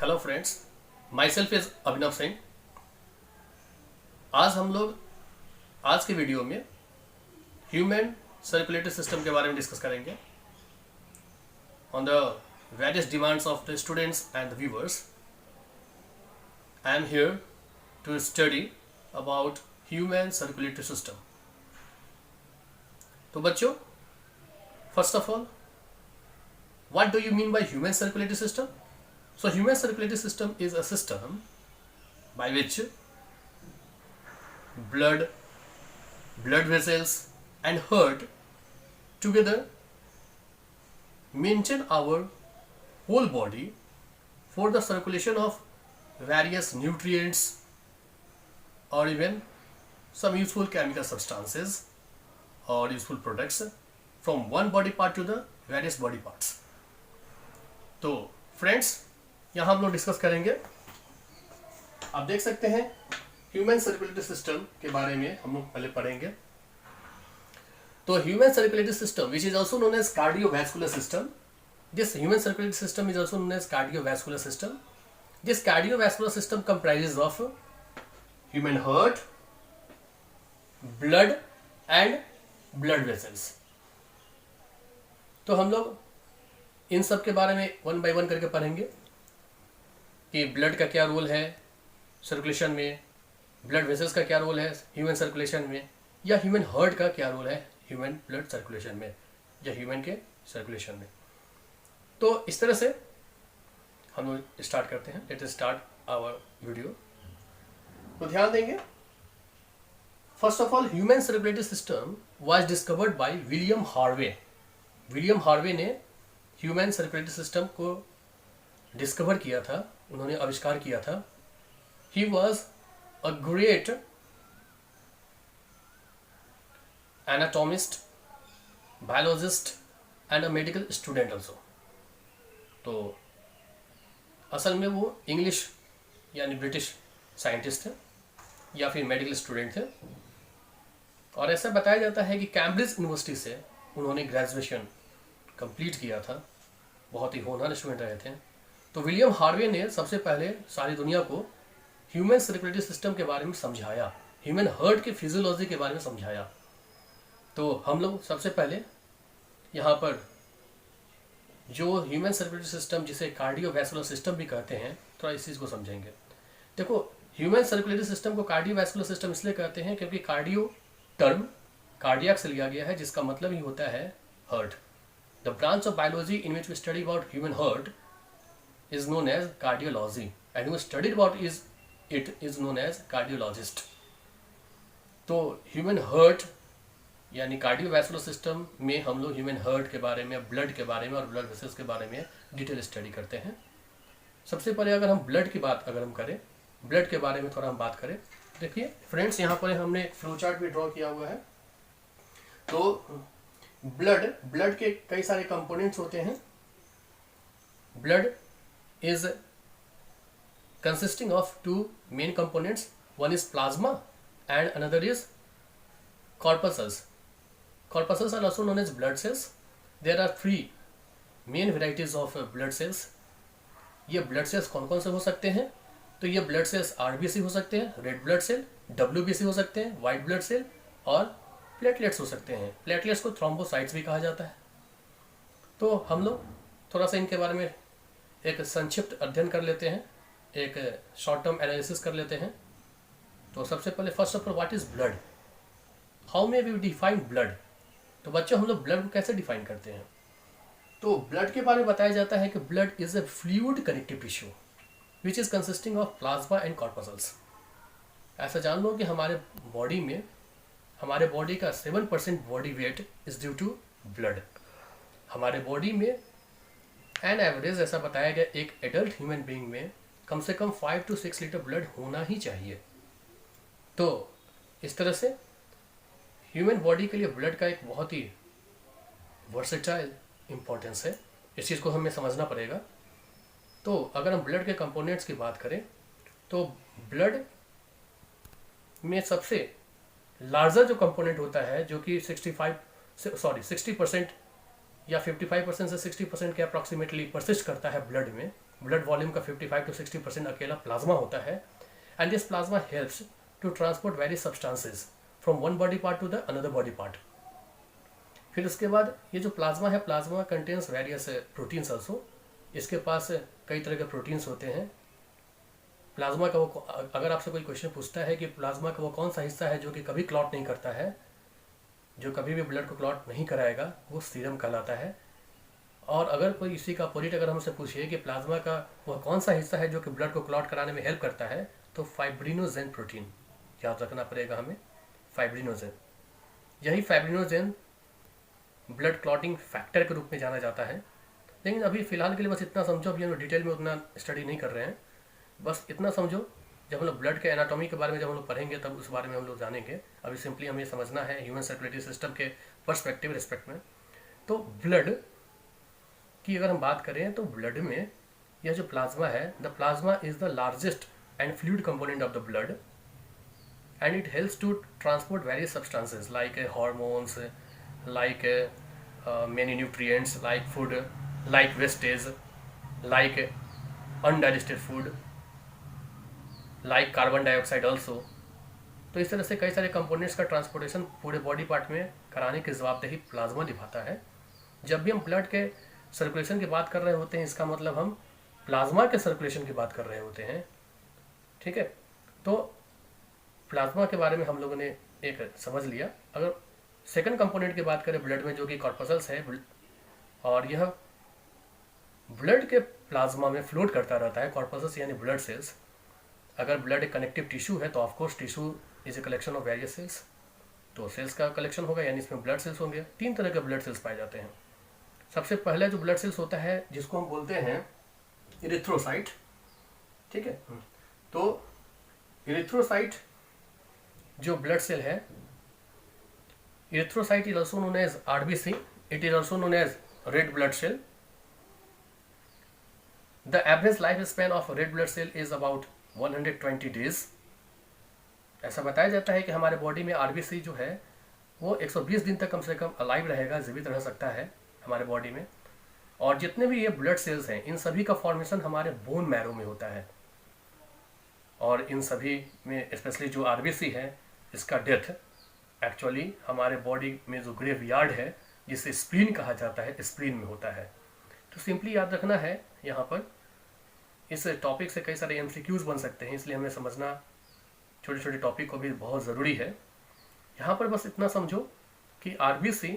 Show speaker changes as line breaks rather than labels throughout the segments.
Hello friends, my self is Abhinav Singh. आज हम लोग आज के वीडियो में ह्यूमन सर्कुलेटरी सिस्टम के बारे में डिस्कस करेंगे on the various demands of the students and the viewers. I am here to study about human circulatory system. तो बच्चों, first of all, what do you mean by human circulatory system? So human circulatory system is a system by which blood vessels and heart together maintain our whole body for the circulation of various nutrients or even some useful chemical substances or useful products from one body part to the various body parts. तो friends, यहाँ हम लोग discuss करेंगे। आप देख सकते हैं human circulatory system के बारे में हम लोग पहले पढ़ेंगे। तो human circulatory system which is also known as cardiovascular system, this human circulatory system is also known as cardiovascular system. This cardiovascular system comprises of human heart, blood and blood vessels. तो हम लोग इन सब के बारे में one by one करके पढ़ेंगे कि ब्लड का क्या रोल है सर्कुलेशन में, ब्लड वेसल्स का क्या रोल है ह्यूमन सर्कुलेशन में, या ह्यूमन हार्ट का क्या रोल है ह्यूमन ब्लड सर्कुलेशन में या ह्यूमन के सर्कुलेशन में। तो इस तरह से हम लोग स्टार्ट करते हैं। Let us start our video. तो ध्यान देंगे, first of all human circulatory system was discovered by William Harvey. William Harvey ने ह्यूमन सर्कुलेटरी सिस्टम को डिस्कवर किया था, उन्होंने आविष्कार किया था। He was a great anatomist, biologist and a medical student also. तो असल में वो इंग्लिश यानी ब्रिटिश साइंटिस्ट थे या फिर मेडिकल स्टूडेंट थे। और ऐसा बताया जाता है कि कैम्ब्रिज यूनिवर्सिटी से उन्होंने ग्रेजुएशन कंप्लीट किया था। बहुत ही होनहार स्टूडेंट रहे थे। तो विलियम हार्वे ने सबसे पहले सारी दुनिया को ह्यूमन सर्कुलेटरी सिस्टम के बारे में समझाया, ह्यूमन हार्ट के फिजियोलॉजी के बारे में समझाया। तो हम लोग सबसे पहले यहाँ पर जो ह्यूमन सर्कुलेटरी सिस्टम जिसे कार्डियोवैस्कुलर सिस्टम भी कहते हैं, थोड़ा इस चीज़ को समझेंगे। देखो, ह्यूमन सर्कुलेटरी सिस्टम को कार्डियोवैस्कुलर सिस्टम इसलिए कहते हैं क्योंकि कार्डियो टर्म कार्डियक से लिया गया है, जिसका मतलब ही होता है heart. The branch of biology in which we study about human heart is known as cardiology, and who studied about it is known as cardiologist. तो ह्यूमन हार्ट यानी कार्डियोवैस्कुलर सिस्टम में हम लोग ह्यूमन हार्ट के बारे में, blood के बारे में और ब्लड वेसल्स के बारे में डिटेल स्टडी करते हैं। सबसे पहले अगर हम ब्लड की बात अगर हम करें, ब्लड के बारे में थोड़ा हम बात करें। देखिए फ्रेंड्स, यहाँ पर हमने एक फ्लो चार्ट भी ड्रॉ किया हुआ है। तो ब्लड के कई सारे कंपोनेंट्स होते हैं। Blood is consisting of two main components, one is plasma and another is corpuscles. Corpuscles are also known as blood cells. There are three main varieties of blood cells. ये blood cells कौन कौन से हो सकते हैं? तो ये blood cells RBC हो सकते हैं, रेड ब्लड सेल, डब्ल्यूबीसी हो सकते हैं, व्हाइट ब्लड सेल, और प्लेटलेट्स हो सकते हैं। प्लेटलेट्स को थ्रोम्बोसाइट्स भी कहा जाता है। तो हम लोग थोड़ा सा इनके बारे में एक संक्षिप्त अध्ययन कर लेते हैं, एक शॉर्ट टर्म एनालिसिस कर लेते हैं। तो सबसे पहले first of all, what is blood? How may we define blood? तो बच्चों, हम लोग ब्लड को कैसे डिफाइन करते हैं? तो ब्लड के बारे में बताया जाता है कि blood is a fluid connective tissue which is consisting of plasma and corpuscles. ऐसा जान लो कि हमारे बॉडी में, हमारे बॉडी का 7% body weight is due to blood. हमारे बॉडी में एन एवरेज ऐसा बताया गया, एक एडल्ट ह्यूमन बीइंग में कम से कम 5 to 6 लीटर ब्लड होना ही चाहिए। तो इस तरह से ह्यूमन बॉडी के लिए ब्लड का एक बहुत ही वर्सेटाइल इम्पोर्टेंस है। इस चीज़ को हमें समझना पड़ेगा। तो अगर हम ब्लड के कंपोनेंट्स की बात करें तो ब्लड में सबसे लार्जर जो कंपोनेंट होता है, जो कि 60% या 55% से 60% के अप्रॉक्सीमेटली परसिस्ट करता है ब्लड में, ब्लड वॉल्यूम का 55 to 60% अकेला प्लाज्मा होता है। And this plasma helps to transport various substances from one body part to the other body part. फिर उसके बाद ये जो प्लाज्मा है, plasma contains various proteins also. इसके पास कई तरह के प्रोटीन्स होते हैं। प्लाज्मा का वो, अगर आपसे कोई क्वेश्चन पूछता है कि प्लाज्मा का वो कौन सा हिस्सा है जो कि कभी क्लॉट नहीं करता है, जो कभी भी ब्लड को क्लॉट नहीं कराएगा, वो सीरम कहलाता है। और अगर कोई इसी का अपोजिट अगर हमसे पूछिए कि प्लाज्मा का वह कौन सा हिस्सा है जो कि ब्लड को क्लॉट कराने में हेल्प करता है, तो फाइब्रिनोजेन प्रोटीन याद रखना पड़ेगा हमें, फाइब्रिनोजेन। यही फाइब्रिनोजेन ब्लड क्लॉटिंग फैक्टर के रूप में जाना जाता है। लेकिन अभी फिलहाल के लिए बस इतना समझो, अभी हम डिटेल में उतना स्टडी नहीं कर रहे हैं, बस इतना समझो। जब हम लोग ब्लड के एनाटॉमी के बारे में जब हम लोग पढ़ेंगे तब उस बारे में हम लोग जानेंगे। अभी सिंपली हमें समझना है ह्यूमन सर्कुलेटरी सिस्टम के पर्सपेक्टिव रिस्पेक्ट में। तो ब्लड की अगर हम बात करें तो ब्लड में यह जो प्लाज्मा है, the plasma is the largest and fluid component of the blood and it helps to transport various substances like hormones, like many nutrients, like food, like wastage, like undigested food, like carbon dioxide also। तो इस तरह से कई सारे components का transportation पूरे body part में कराने की जवाबदेही प्लाज्मा निभाता है। जब भी हम ब्लड के सर्कुलेशन की बात कर रहे होते हैं, इसका मतलब हम प्लाज्मा के सर्कुलेशन की बात कर रहे होते हैं, ठीक है। तो प्लाज्मा के बारे में हम लोगों ने एक समझ लिया। अगर सेकंड कंपोनेंट की बात करें ब्लड में, जो कि कॉर्पसल्स है, और यह ब्लड के प्लाज्मा में फ्लोट करता रहता है। कॉर्पसल्स यानी ब्लड सेल्स। अगर ब्लड एक कनेक्टिव टिश्यू है तो of course tissue is a collection of various cells, तो सेल्स का कलेक्शन होगा, यानी इसमें ब्लड सेल्स होंगे। 3 तरह के ब्लड सेल्स पाए जाते हैं। सबसे पहले जो ब्लड सेल्स होता है जिसको हम बोलते हैं इरिथ्रोसाइट, ठीक है। तो इरिथ्रोसाइट जो ब्लड सेल है, erythrocyte is also known as RBC. It is also known as red blood cell. The average lifespan of red blood cell is about 120 days. ऐसा बताया जाता है कि हमारे बॉडी में RBC जो है वो 120 दिन तक कम से कम अलाइव रहेगा, जीवित रह सकता है हमारे बॉडी में। और जितने भी ये ब्लड सेल्स हैं, इन सभी का फॉर्मेशन हमारे बोन मैरो में होता है। और इन सभी में स्पेशली जो RBC है, इसका डेथ एक्चुअली हमारे बॉडी में जो ग्रेव यार्ड है, जिसे स्प्लीन कहा जाता है, स्प्लीन में होता है। तो सिंपली याद रखना है, यहाँ पर इस टॉपिक से कई सारे MCQs बन सकते हैं, इसलिए हमें समझना छोटे छोटे टॉपिक को भी बहुत ज़रूरी है। यहाँ पर बस इतना समझो कि RBC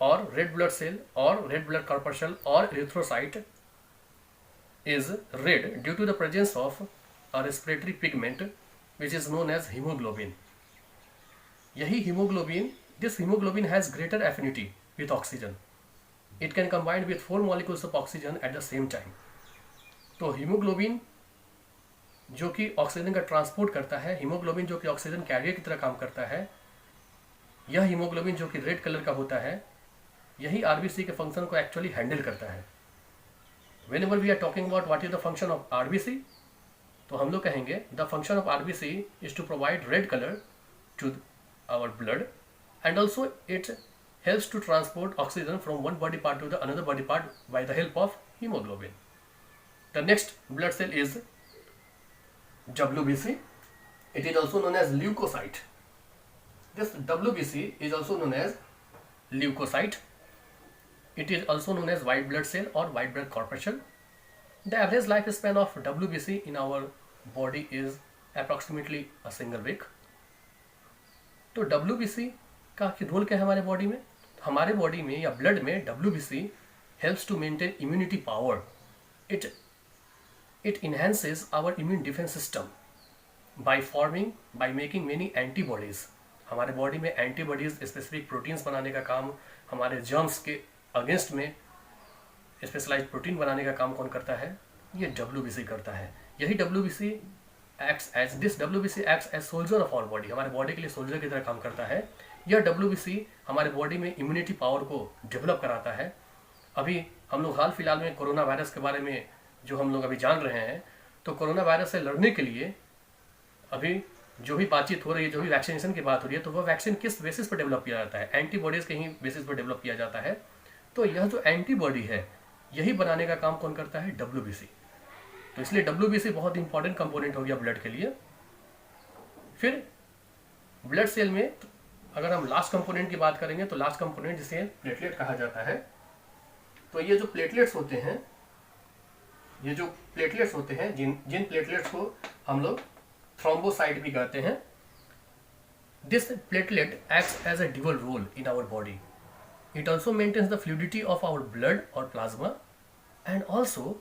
और रेड ब्लड सेल और रेड ब्लड कॉर्पस्कल और erythrocyte is red due to the presence of a respiratory pigment which is known as haemoglobin. यही haemoglobin, this haemoglobin has greater affinity with oxygen. It can combined with 4 molecules of oxygen at the same time. तो haemoglobin जो कि oxygen का transport करता है, haemoglobin जो कि oxygen carrier की तरह काम करता है, यह हीमोग्लोबिन जो कि रेड कलर का होता है, यही RBC के फंक्शन को एक्चुअली हैंडल करता है। Whenever we are talking about what is the function of RBC, तो हम लोग कहेंगे the function of RBC is to provide red colour to our blood, and also it helps to transport oxygen from one body part to the another body part by the help of hemoglobin. The next blood cell is WBC. It is also known as leukocyte. This WBC is also known as leukocyte. It is also known as white blood cell or white blood corpuscle. The average lifespan of WBC in our body is approximately a single week. तो WBC का role क्या है हमारे body में? हमारे body में या blood में WBC helps to maintain immunity power. It enhances our immune defence system by making many antibodies. हमारे बॉडी में एंटीबॉडीज, स्पेसिफिक प्रोटीन्स बनाने का काम, हमारे जर्म्स के अगेंस्ट में स्पेशलाइज्ड प्रोटीन बनाने का काम कौन करता है? ये WBC करता है। यही WBC acts as soldier of our body, हमारे बॉडी के लिए सोल्जर की तरह काम करता है। यह WBC हमारे बॉडी में इम्यूनिटी पावर को डेवलप कराता है। अभी हम लोग हाल फिलहाल में कोरोना वायरस के बारे में जो हम लोग अभी जान रहे हैं, तो कोरोना वायरस से लड़ने के लिए अभी जो भी बातचीत हो रही है, जो भी वैक्सीनेशन की बात हो रही है, तो वह वैक्सीन किस बेसिस पर डेवलप किया जाता है? एंटीबॉडीज़ के ही बेसिस पर डेवलप किया जाता है। तो यह जो एंटीबॉडी है, यही बनाने का काम कौन करता है? WBC। तो इसलिए WBC बहुत इंपॉर्टेंट कंपोनेंट हो गया ब्लड के लिए। फिर ब्लड सेल में अगर हम लास्ट कंपोनेंट की बात करेंगे तो लास्ट कंपोनेंट जिसे प्लेटलेट कहा जाता है। तो ये जो प्लेटलेट्स होते हैं, जिन प्लेटलेट्स को हम लोग थ्रोम्बोसाइट भी कहते हैं, this platelet acts as a dual role in our body. It also maintains the fluidity of our blood और plasma, and also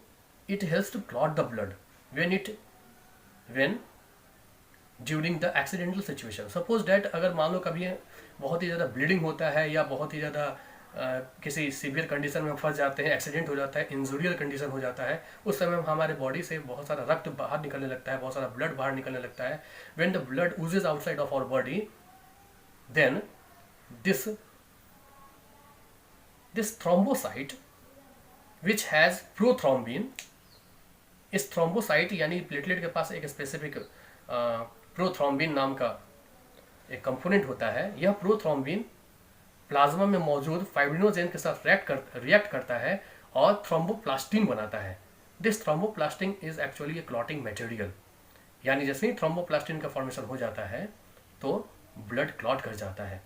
it helps to clot the blood when during the accidental situation. Suppose that अगर मान लो कभी बहुत ही ज़्यादा bleeding होता है या बहुत ही ज़्यादा किसी सीवियर कंडीशन में फंस जाते हैं, एक्सीडेंट हो जाता है, इंजूरियल कंडीशन हो जाता है, उस समय हमारे बॉडी से बहुत सारा रक्त बाहर निकलने लगता है, बहुत सारा ब्लड बाहर निकलने लगता है। when the blood oozes outside of our body, then this thrombocyte which has prothrombin, इस थ्रोम्बोसाइट यानी प्लेटलेट के पास एक स्पेसिफिक प्रोथ्रोम्बिन नाम का एक कंपोनेंट होता है। यह प्रोथ्रोम्बिन प्लाज्मा में मौजूद फाइब्रिनोजेन के साथ रिएक्ट करता है और थ्रोम्बोप्लास्टिन बनाता है। This thromboplastin is actually A clotting material, यानी जैसे ही थ्रोम्बोप्लास्टिन का फॉर्मेशन हो जाता है तो ब्लड क्लॉट कर जाता है।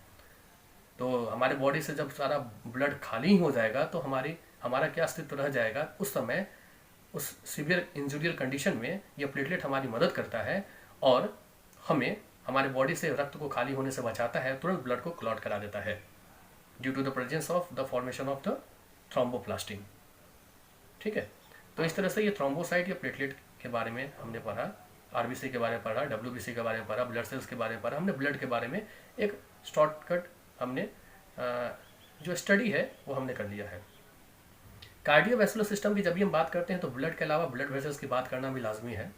तो हमारे बॉडी से जब सारा ब्लड खाली हो जाएगा तो हमारा क्या अस्तित्व रह जाएगा? उस समय उस सीवियर इंजूरियल कंडीशन में यह प्लेटलेट हमारी मदद करता है और हमें हमारे बॉडी से रक्त को खाली होने से बचाता है, तुरंत ब्लड को क्लॉट करा देता है due to the presence of the formation of the thromboplastin. ठीक है, तो इस तरह से ये थ्रोम्बोसाइट या प्लेटलेट के बारे में हमने पढ़ा, RBC के बारे में पढ़ा, WBC के बारे में पढ़ा, ब्लड सेल्स के बारे में पढ़ा। हमने ब्लड के बारे में एक शॉर्टकट हमने जो स्टडी है वो हमने कर लिया है। कार्डियोवैस्कुलर सिस्टम की जब भी हम बात करते हैं तो ब्लड के अलावा ब्लड वेसल्स की बात करना भी लाजमी है।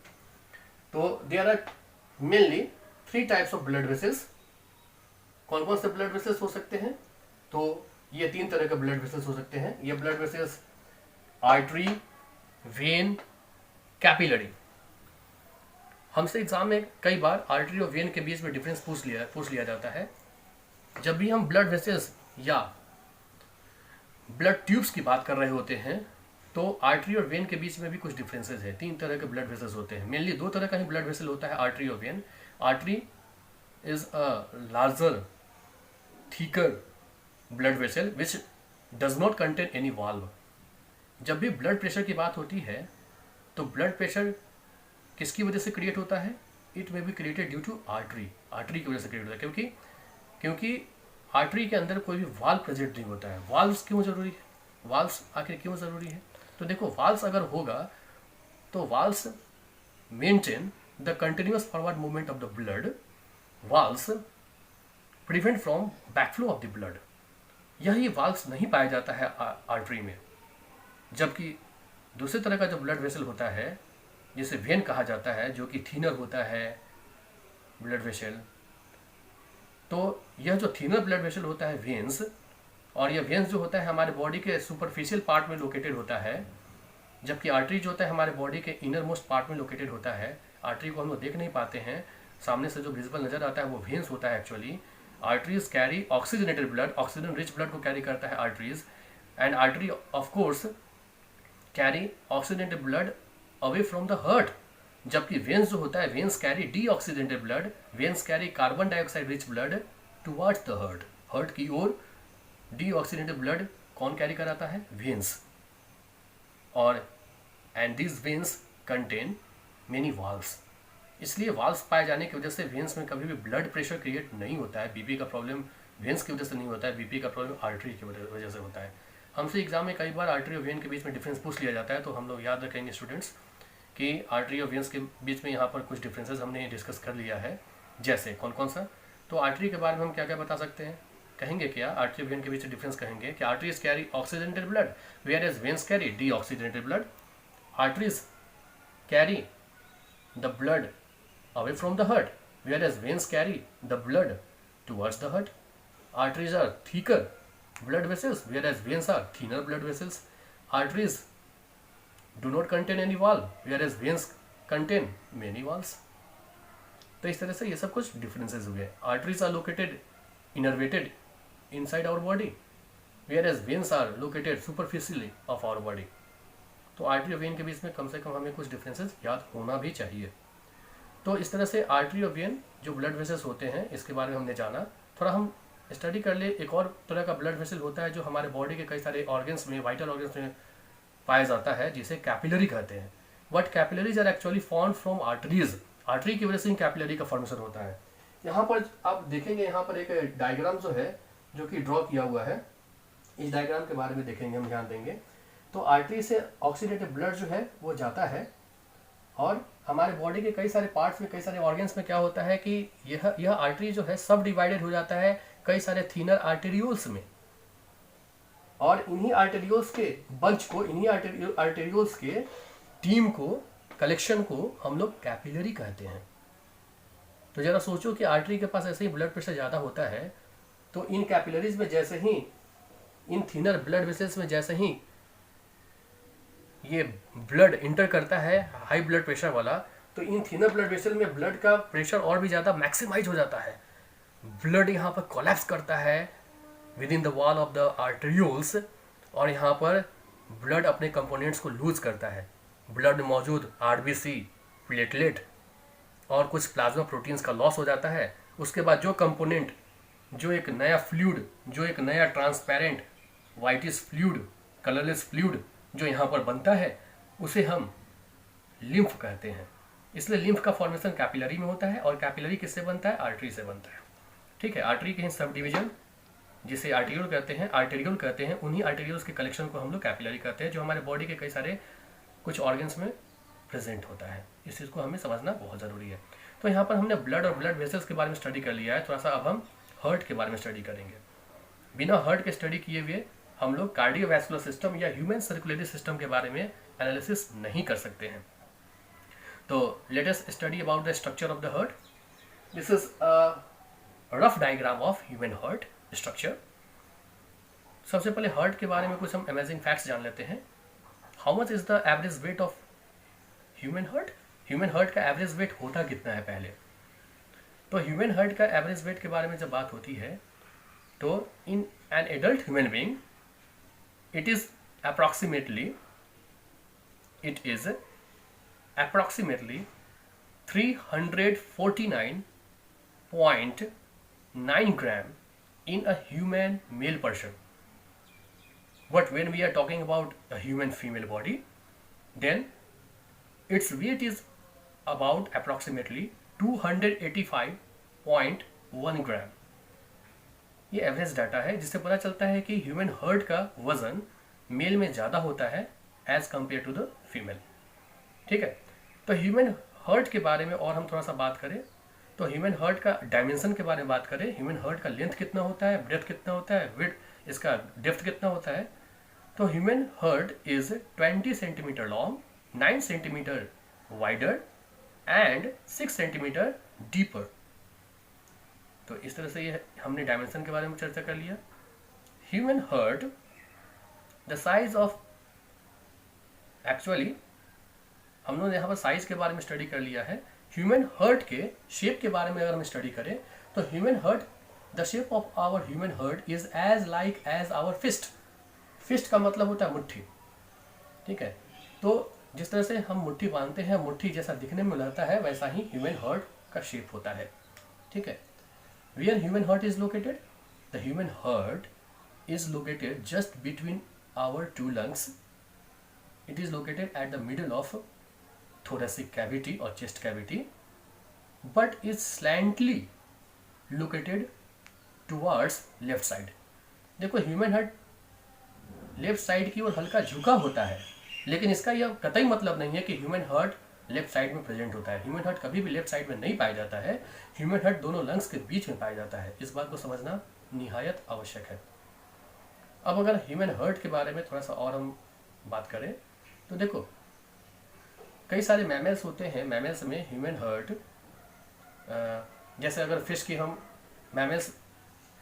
तो there are mainly 3 types of blood vessels. कौन कौन से ब्लड वेसल्स हो सकते हैं? तो ये 3 तरह के ब्लड वेसल्स हो सकते हैं। ये blood vessels artery, when, capillary. हमसे एग्जाम में कई बार आर्टरी और वेन के बीच में डिफरेंस पूछ लिया जाता है। जब भी हम ब्लड वेसल्स या ब्लड ट्यूब्स की बात कर रहे होते हैं तो आर्टरी और वेन के बीच में भी कुछ डिफरेंसेस है। 3 तरह के ब्लड वेसल्स होते हैं, मेनली 2 तरह का ही ब्लड वेसल होता है, आर्टरी और when. Artery is a larger thicker blood vessel which does not contain any valve. जब भी ब्लड प्रेशर की बात होती है तो ब्लड प्रेशर किसकी वजह से क्रिएट होता है? It may be created due to artery की वजह से क्रिएट होता है, क्योंकि आर्टरी के अंदर कोई भी वाल्व प्रेजेंट नहीं होता है। वाल्व्स क्यों जरूरी है? वाल्व्स आखिर क्यों जरूरी है? तो देखो, वाल्व्स अगर होगा तो valves maintain the continuous forward movement of the blood. Valves prevent from backflow of the blood. यही वाल्व्स नहीं पाया जाता है आर्टरी में। जबकि दूसरी तरह का जो ब्लड वेसल होता है जिसे वेन कहा जाता है, जो कि थीनर होता है ब्लड वेसल, तो यह जो थीनर ब्लड वेसल होता है वेन्स, और यह वेन्स जो होता है हमारे बॉडी के सुपरफिशियल पार्ट में लोकेटेड होता है, जबकि आर्टरी जो होता है हमारे बॉडी के इनर मोस्ट पार्ट में लोकेटेड होता है। आर्टरी को हम लोग देख नहीं पाते हैं, सामने से जो विजिबल नजर आता है वो वेन्स होता है actually. Arteries carry oxygenated blood, oxygen rich blood को कैरी करता है arteries, and artery of course carry oxygenated blood away from the heart. जबकि वेन्स जो होता है, veins carry deoxygenated blood, veins carry carbon dioxide rich blood towards the heart. Heart की ओर deoxygenated blood कौन carry कराता है? वेन्स। और and this veins contain many valves. इसलिए वाल्व्स पाए जाने की वजह से वेन्स में कभी भी ब्लड प्रेशर क्रिएट नहीं होता है। बीपी का प्रॉब्लम वेन्स की वजह से नहीं होता है, बीपी का प्रॉब्लम आर्टरी की वजह से होता है। हमसे एग्जाम में कई बार आर्टरी और वेन के बीच में डिफरेंस पूछ लिया जाता है, तो हम लोग याद रखेंगे स्टूडेंट्स कि आर्टरी और वेन्स के बीच में यहाँ पर कुछ डिफरेंसेस हमने डिस्कस कर लिया है। जैसे कौन कौन सा? तो आर्टरी के बारे में हम क्या क्या बता सकते हैं? कहेंगे क्या आर्टरी और वेन के बीच डिफरेंस कहेंगे कि arteries carry oxygenated blood whereas veins carry deoxygenated blood. Arteries carry the blood away from the heart, whereas veins carry the blood towards the heart. Arteries are thicker blood vessels, whereas veins are thinner blood vessels. Arteries do not contain any valve, whereas veins contain many valves. तो इस तरह से ये सब कुछ differences हुए। Arteries are located innervated inside our body, whereas veins are located superficially of our body. तो artery और वेन के बीच में कम से कम हमें कुछ डिफरेंसेस याद होना भी चाहिए। तो इस तरह से आर्टरी और वेन जो ब्लड वेसल्स होते हैं इसके बारे में हमने जाना। थोड़ा हम स्टडी कर ले, एक और तरह का ब्लड वेसल होता है जो हमारे बॉडी के कई सारे ऑर्गन्स में, वाइटल ऑर्गन्स में पाया जाता है, जिसे कैपिलरी कहते हैं। But capillaries are actually form from arteries. Artery की वजह से कैपिलरी का फॉर्मेशन होता है। यहाँ पर आप देखेंगे, यहाँ पर एक डायग्राम जो है जो कि ड्रॉ किया हुआ है, इस डायग्राम के बारे में देखेंगे, हम ध्यान देंगे। तो आर्टरी से ऑक्सीडेटेड ब्लड जो है वो जाता है और हमारे बॉडी के कई सारे पार्ट्स में, कई सारे ऑर्गन्स में क्या होता है कि यह आर्टरी जो है सब डिवाइडेड हो जाता है कई सारे थिनर आर्टेरियोल्स में, और इन्हीं आर्टेरियोल्स के बंच को, इन्हीं आर्टेरियोल्स के टीम को, कलेक्शन को हम लोग कैपिलरी कहते हैं। तो जरा सोचो कि आर्टरी के पास ऐसे ही ब्लड प्रेशर ज़्यादा होता है तो इन कैपिलरीज में जैसे ही, इन थिनर ब्लड वेसल्स में जैसे ही ये ब्लड इंटर करता है हाई ब्लड प्रेशर वाला, तो इन थिनर ब्लड वेसल में ब्लड का प्रेशर और भी ज़्यादा मैक्सिमाइज हो जाता है। ब्लड यहाँ पर कोलैप्स करता है with in the wall of the arterioles, और यहाँ पर ब्लड अपने कंपोनेंट्स को लूज करता है। ब्लड में मौजूद आरबीसी, प्लेटलेट और कुछ प्लाज्मा प्रोटीन्स का लॉस हो जाता है। उसके बाद जो कंपोनेंट, जो एक नया फ्लूइड, जो एक नया transparent whitish fluid, colourless fluid जो यहाँ पर बनता है, उसे हम लिम्फ कहते हैं। इसलिए लिम्फ का फॉर्मेशन कैपिलरी में होता है, और कैपिलरी किससे बनता है? आर्टरी से बनता है। ठीक है, आर्टरी के सब डिवीजन जिसे आर्टेरियोल कहते हैं, उन्हीं आर्टेरियोल्स के कलेक्शन को हम लोग कैपिलरी कहते हैं, जो हमारे बॉडी के कई सारे कुछ ऑर्गन्स में प्रेजेंट होता है। इस चीज़ को हमें समझना बहुत ज़रूरी है। तो यहाँ पर हमने ब्लड और ब्लड वेसल्स के बारे में स्टडी कर लिया है। थोड़ा सा अब हम हार्ट के बारे में स्टडी करेंगे। बिना हार्ट के स्टडी किए हुए हम लोग कार्डियोवैस्कुलर सिस्टम या ह्यूमन सर्कुलेटरी सिस्टम के बारे में एनालिसिस नहीं कर सकते हैं। तो let us study about the structure of the heart. This is a rough diagram of human heart structure. सबसे पहले हार्ट के बारे में कुछ हम अमेजिंग फैक्ट्स जान लेते हैं। How much is the average weight of human heart? Human heart का एवरेज वेट होता कितना है पहले? तो ह्यूमन हार्ट का एवरेज वेट के बारे में जब बात होती है तो in an adult human being it is approximately 349.9 gram in a human male person. But when we are talking about a human female body, then its weight is about approximately 285.1 gram. ये average data है जिससे पता चलता है कि human heart का वजन mail में ज़्यादा होता है as compare to the female. ठीक है, तो ह्यूमन हार्ट के बारे में और हम थोड़ा सा बात करें तो ह्यूमन हार्ट का डायमेंशन के बारे में बात करें। ह्यूमन हार्ट का लेंथ कितना होता है, ब्रेथ कितना होता है, विड्थ, इसका डेप्थ कितना होता है। तो human heart is 20 centimetre long, 9 centimetre wider and 6 centimetre deeper. तो इस तरह से ये हमने डायमेंशन के बारे में चर्चा कर लिया। Human heart, the size of, actually हम लोग यहाँ पर साइज के बारे में स्टडी कर लिया है। ह्यूमन हार्ट के शेप के बारे में अगर हम स्टडी करें तो human heart, the shape of our human heart is as like as our fist. Fist का मतलब होता है मुट्ठी। ठीक है, तो जिस तरह से हम मुट्ठी बांधते हैं, मुट्ठी जैसा दिखने में लगता है, वैसा ही ह्यूमन हार्ट का शेप होता है। ठीक है, where human heart is located? The human heart is located just between our two lungs. It is located at the middle of thoracic cavity or chest cavity, but is slightly located towards left side. देखो human heart left side की ओर हल्का झुका होता है, लेकिन इसका यह कतई मतलब नहीं है कि ह्यूमन हार्ट लेफ्ट साइड में प्रेजेंट होता है। ह्यूमन हार्ट कभी भी लेफ्ट साइड में नहीं पाया जाता है। ह्यूमन हार्ट दोनों लंग्स के बीच में पाया जाता है। इस बात को समझना निहायत आवश्यक है। अब अगर ह्यूमन हार्ट के बारे में थोड़ा सा और हम बात करें तो देखो कई सारे मैमल्स होते हैं। मैमल्स में ह्यूमन हार्ट, जैसे अगर फिश की हम मैमल्स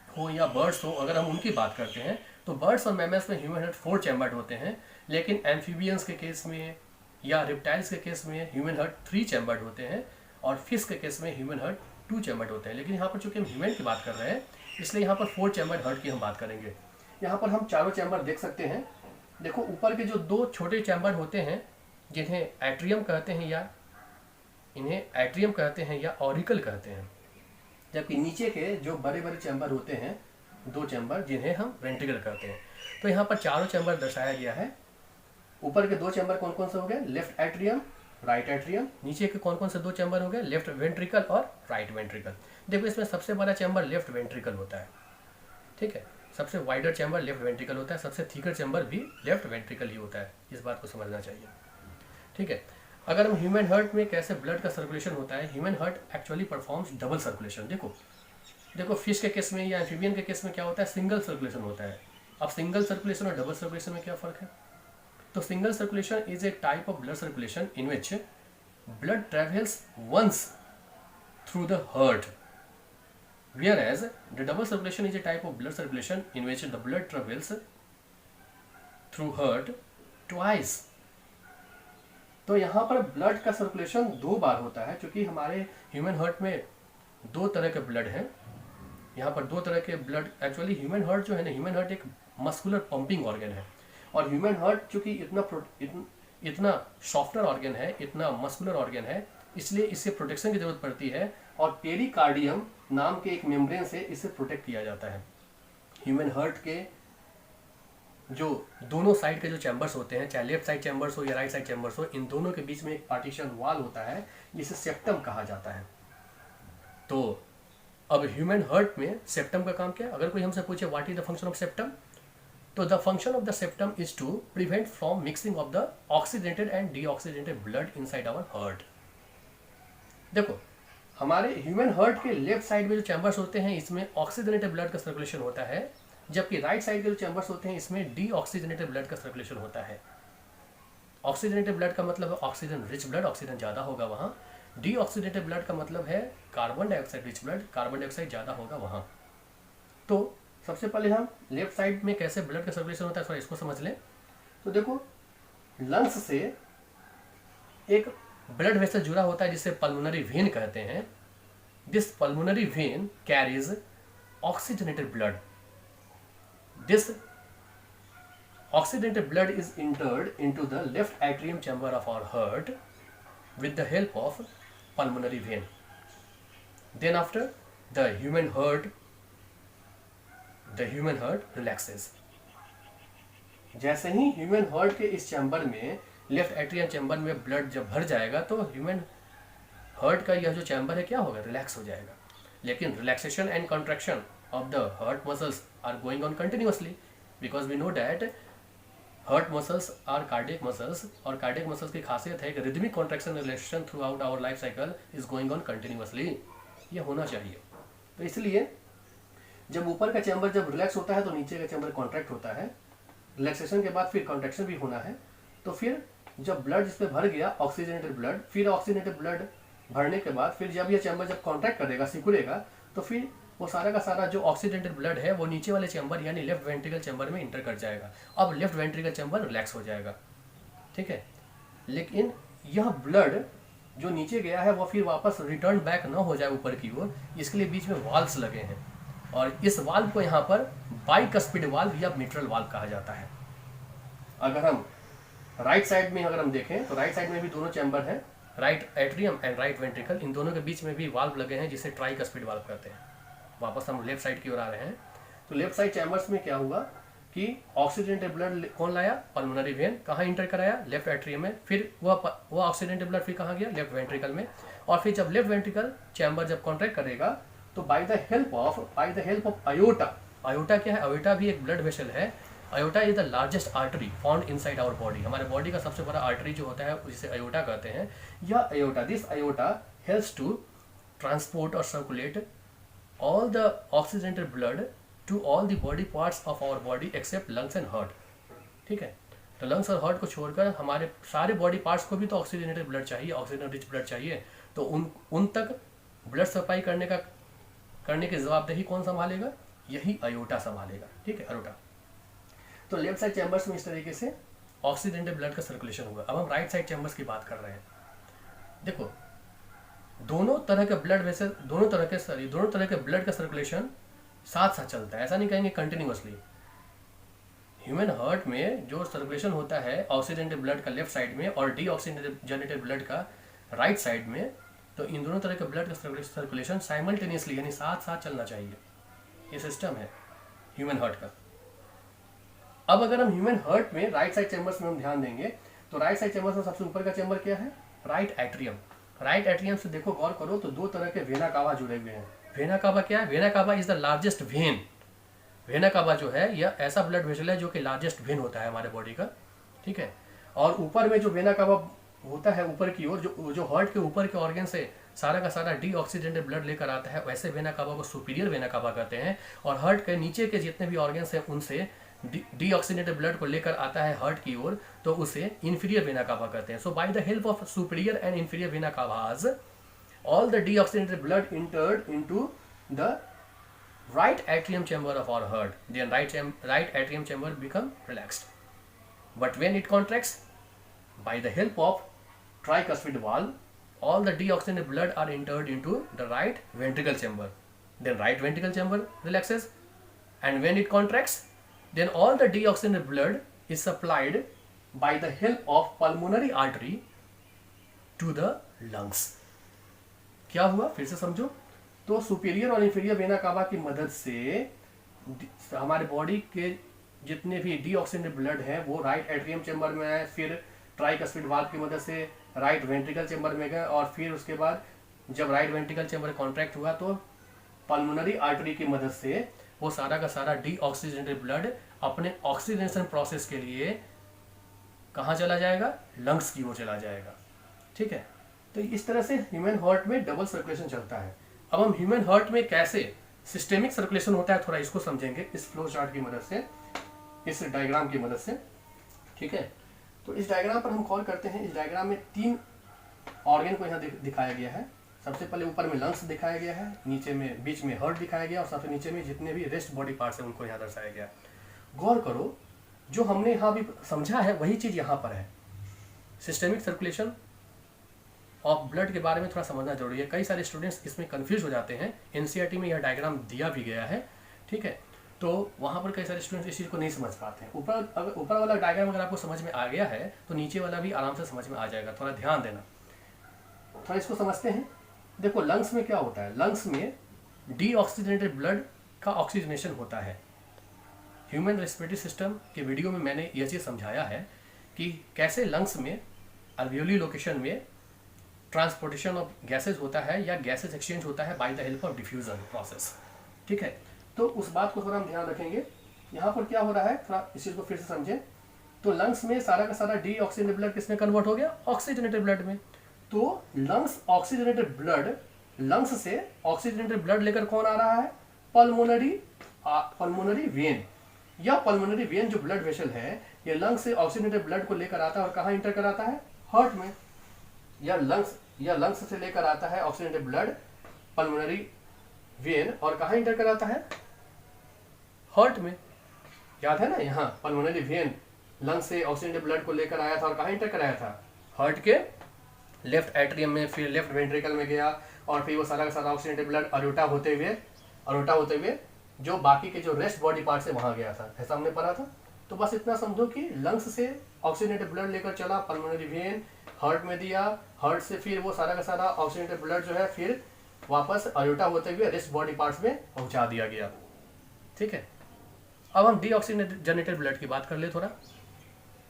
हो या बर्ड्स हो, अगर हम उनकी बात करते हैं तो बर्ड्स और मैमल्स में ह्यूमन हार्ट 4 चैम्बर्ड होते हैं, लेकिन एम्फीबियंस के केस में या रिप्टाइल्स के केस में ह्यूमन हार्ट 3 चैम्बर्ड होते हैं, और फिश के केस में ह्यूमन हार्ट 2 चैम्बर्ड होते हैं। लेकिन यहाँ पर चूंकि हम ह्यूमन की बात कर रहे हैं इसलिए यहाँ पर 4 चैम्बर्ड हार्ट की हम बात करेंगे। यहाँ पर हम चारों चैम्बर देख सकते हैं। देखो ऊपर के जो दो छोटे चैम्बर होते हैं जिन्हें एट्रियम कहते हैं या इन्हें एट्रियम कहते हैं या ऑरिकल कहते हैं, जबकि नीचे के जो बड़े बड़े चैम्बर होते हैं दो चैम्बर जिन्हें हम वेंट्रिकल कहते हैं। तो यहाँ पर चारों चैम्बर दर्शाया गया है। ऊपर के दो चैम्बर कौन कौन से हो गए, लेफ्ट एट्रियम राइट एट्रियम। नीचे के कौन कौन से दो चैम्बर हो गए, लेफ्ट वेंट्रिकल और राइट वेंट्रिकल। देखो इसमें सबसे बड़ा चैम्बर लेफ्ट वेंट्रिकल होता है, ठीक है, सबसे वाइडर चैम्बर लेफ्ट वेंट्रिकल होता है, सबसे थिकर चैम्बर भी लेफ्ट वेंट्रिकल ही होता है। इस बात को समझना चाहिए, ठीक है। अगर हम ह्यूमन हार्ट में कैसे ब्लड का सर्कुलेशन होता है, human heart actually performs double circulation. देखो फिश के केस में या एम्फीबियन के केस में क्या होता है, सिंगल सर्कुलेशन होता है। अब सिंगल सर्कुलेशन और डबल सर्कुलेशन में क्या फ़र्क है? तो single circulation is a type of blood circulation in which blood travels once through the heart, whereas the double circulation is a type of blood circulation in which the blood travels through heart twice। तो यहाँ पर blood का circulation दो बार होता है, क्योंकि हमारे human heart में दो तरह के ब्लड हैं। यहाँ पर दो तरह के ब्लड, एक्चुअली ह्यूमन हार्ट जो है ना, ह्यूमन हार्ट एक मस्कुलर पंपिंग ऑर्गन है, और ह्यूमन हार्ट चूंकि इतना सॉफ्टवेयर ऑर्गन है, इतना मस्कुलर ऑर्गन है, इसलिए इससे प्रोटेक्शन की जरूरत पड़ती है, और पेरिकार्डियम नाम के एक मेम्ब्रेन से इसे प्रोटेक्ट किया जाता है। ह्यूमन हार्ट के जो दोनों साइड के जो चैम्बर्स होते हैं, चाहे लेफ्ट साइड चैम्बर्स हो या राइट साइड चैम्बर्स हो, इन दोनों के बीच में एक पार्टीशन वॉल होता है, जिसे सेप्टम कहा जाता है। तो अब ह्यूमन हार्ट में सेप्टम का काम क्या है? अगर कोई हमसे पूछे what is the function of septum, तो the function of the septum is to prevent from mixing of the oxidated and deoxidated blood inside our heart. देखो हमारे ह्यूमन हार्ट के लेफ्ट साइड में जो चैम्बर्स होते हैं, इसमें ऑक्सीजनेटेड ब्लड का सर्कुलेशन होता है, जबकि राइट साइड के जो चैम्बर्स होते हैं, इसमें डीऑक्सीजनेटेड ब्लड का सर्कुलेशन होता है। ऑक्सीजनेटेड ब्लड का मतलब है ऑक्सीजन रिच ब्लड, ऑक्सीजन ज़्यादा होगा वहाँ। डीऑक्सीजनेटेड ब्लड का मतलब है carbon dioxide rich blood, carbon dioxide ज़्यादा होगा वहाँ। तो सबसे पहले हम लेफ्ट साइड में कैसे ब्लड का सर्कुलेशन होता है थोड़ा इसको समझ लें। तो देखो लंग्स से एक ब्लड वेसल जुड़ा होता है जिसे पल्मोनरी वेन कहते हैं। This pulmonary vein carries oxygenated blood. This oxygenated blood is entered into the left atrium chamber of our heart with the help of pulmonary vein. Then after the human heart relaxes। जैसे ही human heart के इस chamber में, left atrium chamber में blood जब भर जाएगा, तो human heart का यह जो चैम्बर है क्या होगा, रिलैक्स हो जाएगा। लेकिन relaxation and contraction of the heart muscles are going on continuously, because we know that heart muscles are cardiac muscles, और कार्डियक मसल्स की खासियत है कि rhythmic contraction relaxation throughout our life cycle is going on continuously. ये होना चाहिए। तो इसलिए जब ऊपर का चैम्बर जब रिलैक्स होता है तो नीचे का चैम्बर कॉन्ट्रैक्ट होता है। रिलैक्सेशन के बाद फिर कॉन्ट्रैक्शन भी होना है। तो फिर जब ब्लड जिस पे भर गया ऑक्सीजनेटेड ब्लड, फिर ऑक्सीजनेटेड ब्लड भरने के बाद फिर जब यह चैम्बर जब कॉन्ट्रैक्ट करेगा, सिकुड़ेगा, तो फिर वो सारा का सारा जो ऑक्सीडेंटेड ब्लड है वो नीचे वाले चैम्बर यानी लेफ्ट वेंट्रिकल चैम्बर में इंटर कर जाएगा। अब लेफ्ट वेंट्रिकल चैम्बर रिलैक्स हो जाएगा, ठीक है। लेकिन यह ब्लड जो नीचे गया है वो फिर वापस रिटर्न बैक ना हो जाए ऊपर की ओर, इसके लिए बीच में वाल्व्स लगे हैं, और इस वाल्व को यहाँ पर बाइकस्पिड वाल्व या मिट्रल वाल्व कहा जाता है। अगर हम राइट साइड में अगर हम देखें तो राइट साइड में भी दोनों चैम्बर हैं, right atrium and right ventricle, इन दोनों के बीच में भी वाल्व लगे हैं जिसे ट्राइकस्पिड वाल्व कहते हैं। वापस हम लेफ्ट साइड की ओर आ रहे हैं। तो लेफ्ट साइड चैम्बर्स में क्या हुआ कि ऑक्सीडेंटेड ब्लड कौन लाया, पल्मोनरी वेन। कहाँ इंटर कराया, लेफ्ट एट्रियम में। फिर वह ऑक्सीडेंटेड ब्लड फिर कहाँ गया, लेफ्ट वेंट्रिकल में। और फिर जब लेफ्ट वेंट्रिकल चैम्बर जब कॉन्ट्रैक्ट करेगा तो by the help of aorta. Aorta क्या है, अयोटा भी एक ब्लड वेसल है। Aorta is the largest artery found inside our body. हमारे बॉडी का सबसे बड़ा आर्टरी जो होता है जिसे अयोटा कहते हैं। यह aorta, this aorta helps to transport और circulate all the oxygenated blood to all the body parts of our body except lungs and heart, ठीक है। तो लंग्स और हार्ट को छोड़कर हमारे सारे बॉडी पार्ट्स को भी तो ऑक्सीजनेटेड ब्लड चाहिए, ऑक्सीजन रिच ब्लड चाहिए। तो उन तक ब्लड सप्लाई करने की जवाबदेही कौन संभालेगा, यही अयोटा संभालेगा, ठीक है, अयोटा। तो लेफ्ट साइड चैम्बर्स में इस तरीके से ऑक्सीजनेटेड ब्लड का सर्कुलेशन हुआ। अब हम राइट साइड चैम्बर्स की बात कर रहे हैं। देखो दोनों तरह के ब्लड वेसल, दोनों तरह के ब्लड का सर्कुलेशन साथ साथ चलता है, ऐसा नहीं कहेंगे कंटिन्यूअसली। ह्यूमन हार्ट में जो सर्कुलेशन होता है ऑक्सीजनेटेड ब्लड का लेफ्ट साइड में और डीऑक्सीजनेटेड ब्लड का राइट साइड में, तो इन दोनों तरह के ब्लड का सर्कुलेशन साइमल्टेनियसली यानी साथ साथ चलना चाहिए। ये सिस्टम है ह्यूमन हार्ट का। अब अगर हम ह्यूमन हार्ट में राइट साइड चैम्बर्स में हम ध्यान देंगे तो राइट साइड चैम्बर्स में सबसे ऊपर का चैम्बर क्या है? Right atrium. राइट एट्रियम से देखो, गौर करो तो दो तरह के वेना कावा जुड़े हुए हैं। वेना कावा क्या है? Vena cava is the largest when. Vena cava जो है यह ऐसा ब्लड वेसल है जो कि लार्जेस्ट वेन होता है हमारे बॉडी का, ठीक है। और ऊपर में जो वेना कावा होता है ऊपर की ओर, जो हार्ट के ऊपर के ऑर्गन से सारा का सारा डीऑक्सीजेनेटेड ब्लड लेकर आता है, वैसे वेना कावा को सुपीरियर वेना कावा कहते हैं। और हार्ट के नीचे के जितने भी ऑर्गन्स हैं उनसे डीऑक्सीजेनेटेड ब्लड को लेकर आता है हार्ट की ओर, तो उसे इंफीरियर वेना कावा कहते हैं। So by the help of superior and inferior vena cavas all the deoxygenated blood entered into the right atrium chamber of our heart. Then right atrium chamber become relaxed. But when it contracts, by the help of tricuspid valve, all the deoxygenated blood are entered into the right ventricle chamber. Then right ventricle chamber relaxes, and when it contracts, then all the deoxygenated blood is supplied by the help of pulmonary artery to the lungs. क्या हुआ फिर से समझो। तो superior और inferior vena cava की मदद से हमारे बॉडी के जितने भी डीऑक्सीजेनेटेड ब्लड है वो राइट एट्रियम चैम्बर में आए, फिर ट्राइकस्पिड वाल्व की मदद से राइट वेंट्रिकल चैम्बर में गए, और फिर उसके बाद जब राइट वेंट्रिकल चैम्बर कॉन्ट्रैक्ट हुआ तो पल्मोनरी आर्टरी की मदद से वो सारा का सारा डीऑक्सीजेनेटेड ब्लड अपने ऑक्सीजनेशन प्रोसेस के लिए कहाँ चला जाएगा? लंग्स की ओर चला जाएगा, ठीक है। तो इस तरह से ह्यूमन हार्ट में डबल सर्कुलेशन चलता है। अब हम ह्यूमन हार्ट में कैसे सिस्टेमिक सर्कुलेशन होता है थोड़ा इसको समझेंगे इस फ्लो चार्ट की मदद से, इस डायग्राम की मदद से, ठीक है। तो इस डायग्राम पर हम कॉल करते हैं, इस डायग्राम में 3 ऑर्गन को यहाँ दिखाया गया है। सबसे पहले ऊपर में लंग्स दिखाया गया है, नीचे में बीच में हार्ट दिखाया गया, और सबसे नीचे में जितने भी रेस्ट बॉडी पार्ट्स हैं उनको यहाँ दर्शाया गया। गौर करो जो हमने यहाँ भी समझा है वही चीज़ यहाँ पर है। सिस्टेमिक सर्कुलेशन ऑफ ब्लड के बारे में थोड़ा समझना जरूरी है। कई सारे स्टूडेंट्स इसमें कंफ्यूज हो जाते हैं। एनसीईआरटी में यह डायग्राम दिया भी गया है, ठीक है। तो वहाँ पर कई सारे स्टूडेंट्स इस चीज़ को नहीं समझ पाते हैं। ऊपर वाला डायग्राम अगर आपको समझ में आ गया है तो नीचे वाला भी आराम से समझ में आ जाएगा। थोड़ा ध्यान देना, थोड़ा इसको समझते हैं। देखो लंग्स में क्या होता है? लंग्स में डीऑक्सीजनेटेड ब्लड का ऑक्सीजनेशन होता है। ह्यूमन रेस्पिरेटरी सिस्टम के वीडियो में मैंने यह चीज़ समझाया है कि कैसे लंग्स में अल्वियोली लोकेशन में ट्रांसपोर्टेशन ऑफ गैसेज होता है या गैसेज एक्सचेंज होता है bye the help of diffusion process, ठीक है। तो उस बात को थोड़ा हम ध्यान रखेंगे। यहाँ पर क्या हो रहा है थोड़ा इस चीज़ को फिर से समझें। तो लंग्स में सारा का सारा डीऑक्सीजनेटेड ब्लड किसमें कन्वर्ट हो गया? ऑक्सीजनेटेड ब्लड में। तो लंग्स ऑक्सीजनेटेड ब्लड, लंग्स से ऑक्सीजनेटेड ब्लड लेकर कौन आ रहा है? Pulmonary vein. या पल्मोनरी वेन जो ब्लड वेसल है ये लंग्स से ऑक्सीजनेटेड ब्लड को लेकर आता है और कहाँ इंटर कराता है? हार्ट में। या लंग्स से लेकर आता है ऑक्सीजनेटेड ब्लड पल्मोनरी वेन और कहाँ इंटर कराता है? हार्ट में। याद है ना, यहाँ पल्मोनरी वेन लंग्स से ऑक्सीजनेटेड ब्लड को लेकर आया था और कहाँ इंटर कराया था? हार्ट के लेफ्ट एट्रियम में, फिर लेफ्ट वेंट्रिकल में गया, और फिर वो सारा का सारा ऑक्सीजनेटेड ब्लड अरोटा होते हुए जो बाकी के जो रेस्ट बॉडी पार्ट से वहां गया था। ऐसा हमने पढ़ा था। तो बस इतना समझो कि लंग्स से ऑक्सीजनेटेड ब्लड लेकर चला, पल्मोनरी वेन हार्ट में दिया, हार्ट से फिर वो सारा का सारा ऑक्सीजनेटेड ब्लड जो है फिर वापस अयोटा होते हुए रेस्ट बॉडी पार्ट्स में पहुंचा दिया गया, ठीक है। अब हम डीऑक्सीजनेटेड ब्लड की बात कर ले थोड़ा।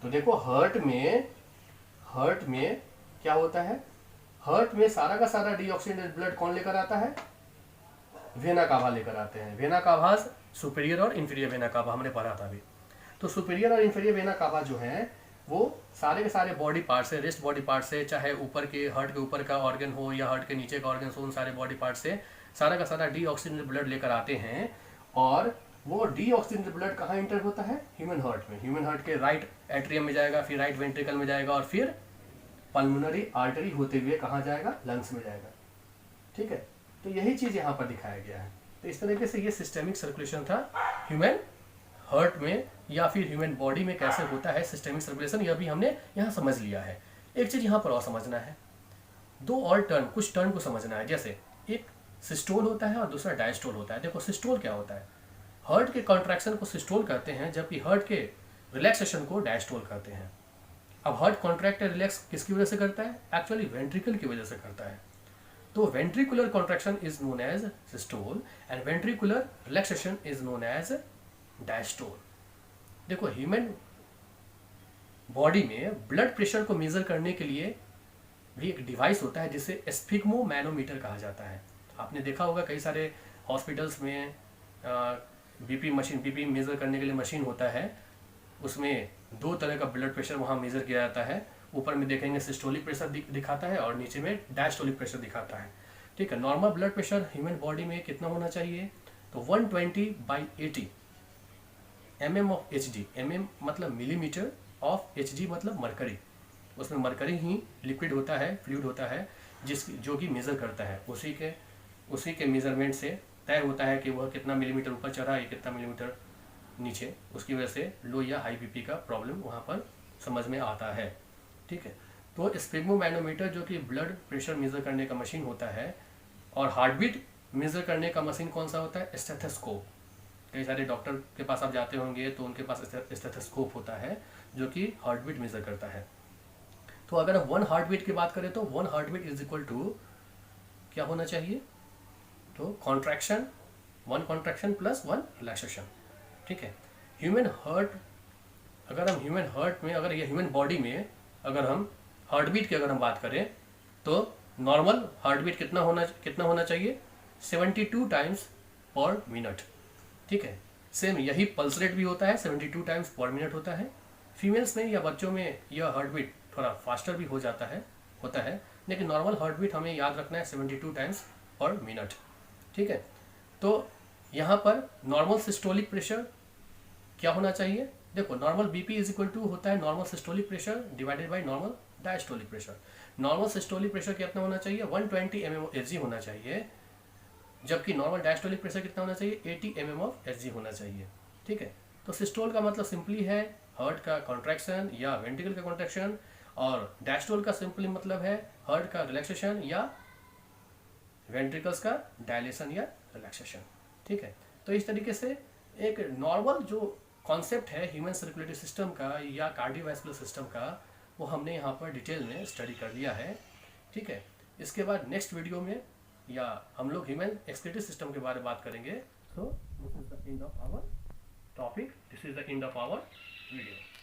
तो देखो हार्ट में क्या होता है? हार्ट में सारा का सारा डीऑक्सीजनेटेड ब्लड कौन लेकर आता है? वेना कावा लेकर आते हैं। वेना कावा सुपीरियर और इंफीरियर वेना कावा हमने पढ़ा था अभी। तो सुपीरियर और इंफीरियर वेना कावा जो है वो सारे के सारे बॉडी पार्ट से, रेस्ट बॉडी पार्ट से, चाहे ऊपर के हार्ट के ऊपर का ऑर्गन हो या हार्ट के नीचे का ऑर्गन हो, उन सारे बॉडी पार्ट से सारा का सारा डीऑक्सीजनेटेड ब्लड लेकर आते हैं। और वो डीऑक्सीजनेटेड ब्लड कहाँ इंटर होता है? ह्यूमन हार्ट में। ह्यूमन हार्ट के राइट एट्रियम में जाएगा, फिर राइट वेंट्रिकल में जाएगा, और फिर पल्मोनरी आर्टरी होते हुए कहाँ जाएगा? लंग्स में जाएगा, ठीक है। तो यही चीज़ यहाँ पर दिखाया गया है। तो इस तरीके से ये सिस्टेमिक सर्कुलेशन था ह्यूमन हार्ट में या फिर ह्यूमन बॉडी में कैसे होता है सिस्टेमिक सर्कुलेशन, यह भी हमने यहाँ समझ लिया है। एक चीज़ यहाँ पर और समझना है, दो और टर्म, कुछ टर्म को समझना है। जैसे एक सिस्टोल होता है और दूसरा डायस्टोल होता है। देखो सिस्टोल क्या होता है? हार्ट के कॉन्ट्रैक्शन को सिस्टोल कहते हैं, जबकि हार्ट के रिलैक्सेशन को डायस्टोल कहते हैं। अब हार्ट कॉन्ट्रैक्ट या रिलैक्स किसकी वजह से करता है? एक्चुअली वेंट्रिकल की वजह से करता है। तो ventricular contraction is known as systole and ventricular relaxation is known as diastole. देखो, ह्यूमन बॉडी में ब्लड प्रेशर को मेजर करने के लिए भी एक डिवाइस होता है जिसे स्फिग्मोमैनोमीटर कहा जाता है। आपने देखा होगा कई सारे हॉस्पिटल्स में बीपी मेज़र करने के लिए मशीन होता है। उसमें 2 तरह का ब्लड प्रेशर वहाँ मेज़र किया जाता है। ऊपर में देखेंगे सिस्टोलिक प्रेशर दिखाता है और नीचे में डायस्टोलिक प्रेशर दिखाता है। ठीक है, normal blood pressure human body में कितना होना चाहिए? तो 120/80 mm ऑफ Hg। mm मतलब मिलीमीटर, ऑफ Hg मतलब मरकरी। उसमें मरकरी ही लिक्विड होता है, फ्लूइड होता है, जो कि मेज़र करता है। उसी के मेज़रमेंट से तय होता है कि वह कितना मिलीमीटर ऊपर चढ़ा या कितना मिलीमीटर नीचे। उसकी वजह से लो या हाई बीपी का प्रॉब्लम वहाँ पर समझ में आता है। ठीक है, तो स्फिग्मोमैनोमीटर जो कि ब्लड प्रेशर मेज़र करने का मशीन होता है, और हार्ट बीट मेज़र करने का मशीन कौन सा होता है? स्टेथोस्कोप। कई सारे डॉक्टर के पास आप जाते होंगे तो उनके पास स्टेथोस्कोप होता है जो कि हार्ट बीट मेज़र करता है। तो अगर हम 1 हार्ट बीट की बात करें तो 1 heart beat is equal to क्या होना चाहिए? तो कॉन्ट्रैक्शन, 1 कॉन्ट्रैक्शन प्लस 1 रिलैक्सेशन। ठीक है, ह्यूमन हार्ट में अगर ये ह्यूमन बॉडी में अगर हम हार्ट बीट की अगर हम बात करें तो नॉर्मल हार्ट बीट कितना होना चाहिए? 72 टाइम्स पर मिनट। ठीक है, सेम यही पल्स रेट भी होता है, 72 टाइम्स पर मिनट होता है। फीमेल्स में या बच्चों में यह हार्ट बीट थोड़ा फास्टर भी होता है, लेकिन नॉर्मल हार्ट बीट हमें याद रखना है 72 टाइम्स पर मिनट। ठीक है, तो यहाँ पर नॉर्मल सिस्टोलिक प्रेशर क्या होना चाहिए? देखो, normal BP is equal to होता है normal systolic pressure divided by normal diastolic pressure. Normal systolic pressure कितना होना चाहिए? 120 mm of Hg होना चाहिए, जबकि नॉर्मल डायस्टोलिक प्रेशर कितना होना चाहिए? 80 mm of Hg होना चाहिए। ठीक है, तो सिस्टोल का मतलब सिंपली है हार्ट का कॉन्ट्रैक्शन या वेंट्रिकल का कॉन्ट्रैक्शन, और डायस्टोल का सिंपली मतलब है हार्ट का रिलैक्सेशन या वेंट्रिकल्स का डायलेशन या रिलैक्सेशन। ठीक है, तो इस तरीके से एक नॉर्मल जो कॉन्सेप्ट है ह्यूमन सर्कुलेटरी सिस्टम का या कार्डियोवैस्कुलर सिस्टम का, वो हमने यहाँ पर डिटेल में स्टडी कर लिया है। ठीक है, इसके बाद नेक्स्ट वीडियो में या हम लोग ह्यूमन एक्सक्रीटरी सिस्टम के बारे में बात करेंगे। So this is the end of our topic, this is the end of our video.